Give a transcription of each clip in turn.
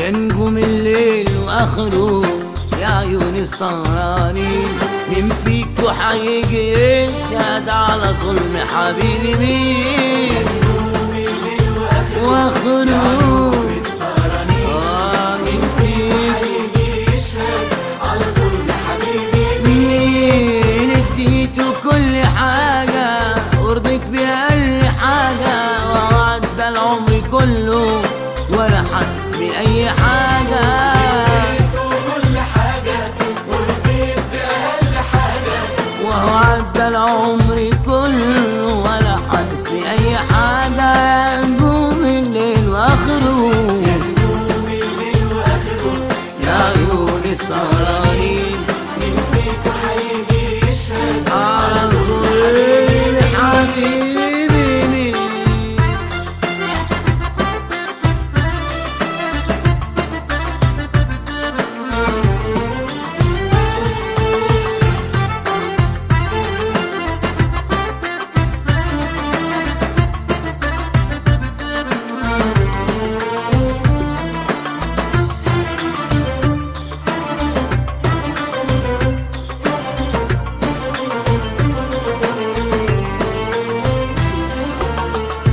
يا نجوم الليل واخره يا عيون السهرانين، مين فيكوا حيجي يشهد على ظلم حبيبي؟ مين واخره مين فيكوا يشهد على ظلم حبيبي؟ مين اديته كل حاجة ورضيت بأقل حاجة، وعدى العمر كله ولا حاسس بأي حاجة. وهو عدى العمر كله ولا حاسس بأي حاجة. يا نجوم الليل وآخره يا عيون السهرانين، مين فيكوا حيجي يشهد على ظلم حبيبي؟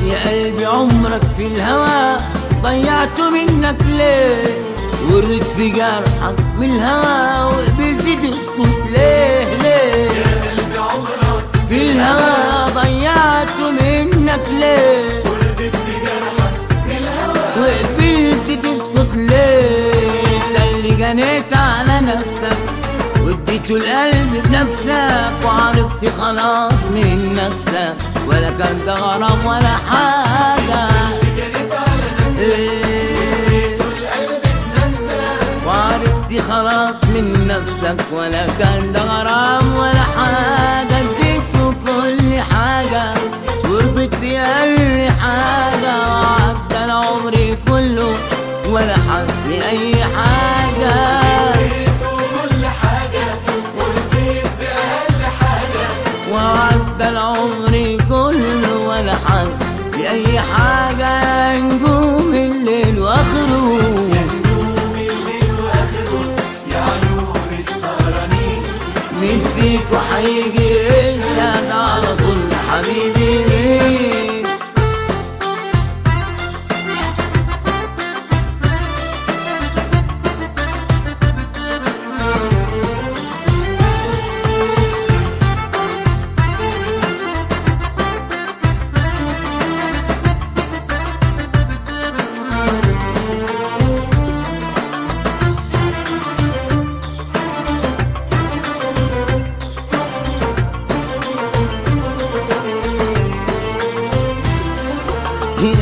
يا قلبي عمرك في الهوى ضيعته منك ليه؟ ورد في جرحك من الهوى وقبلت تسكت ليه؟ يا قلبي عمرك في الهوى ضيعته منك ليه؟ وردت في جرحك من الهوى وقبلت تسكت ليه؟ ده اللي جنيت على نفسك واديته القلب بنفسك، وعرفت خلاص من نفسك ولا كان ده غرام ولا حاجة. وعرفت خلاص من نفسك ولا كان ده غرام ولا حاجة. اديته كل حاجة ورضيت بأي حاجة، وعدى العمر كله ولا حاسس بأي حاجة. وعدى العمر كله ولا حاسس بأي حاجة. يا نجوم الليل وآخره يا عيون السهرانين، مين فيكوا حيجي يشهد على ظلم حبيبي؟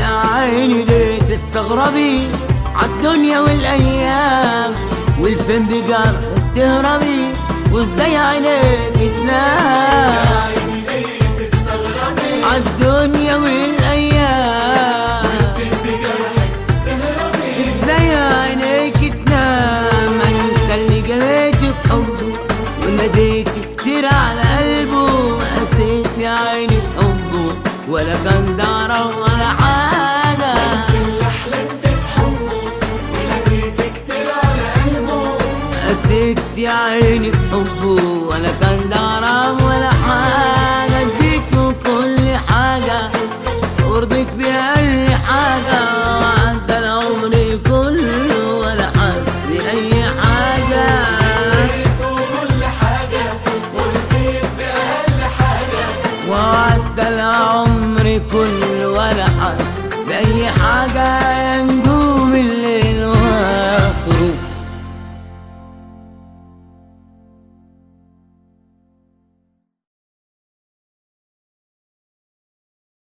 يا عيني ليه تستغربي عالدنيا والأيام، والفين بجرحك تهربي، وازاي عينيك تنام؟ يا عيني ليه تستغربي عالدنيا والأيام، والفين بجرحك تهربي، ازاي عينيك تنام؟ انت اللي جريت بحبه وناديت كتير على قلبه، قسيت يا عيني في حبه ولا كان دارة ولا حاجة. انت اللي حلمت بحبه وناديت كتير على قلبه، قسيت يا عيني في حبه ولا كان دارة ولا حاجة. اديته كل حاجة ورضيت بأي حاجة، وعدى العمر كله ولا حاسس بأي حاجة. اديته كل حاجة ورضيت بأقل حاجة، وعدى العمر كله ولا حاسس بأي حاجة.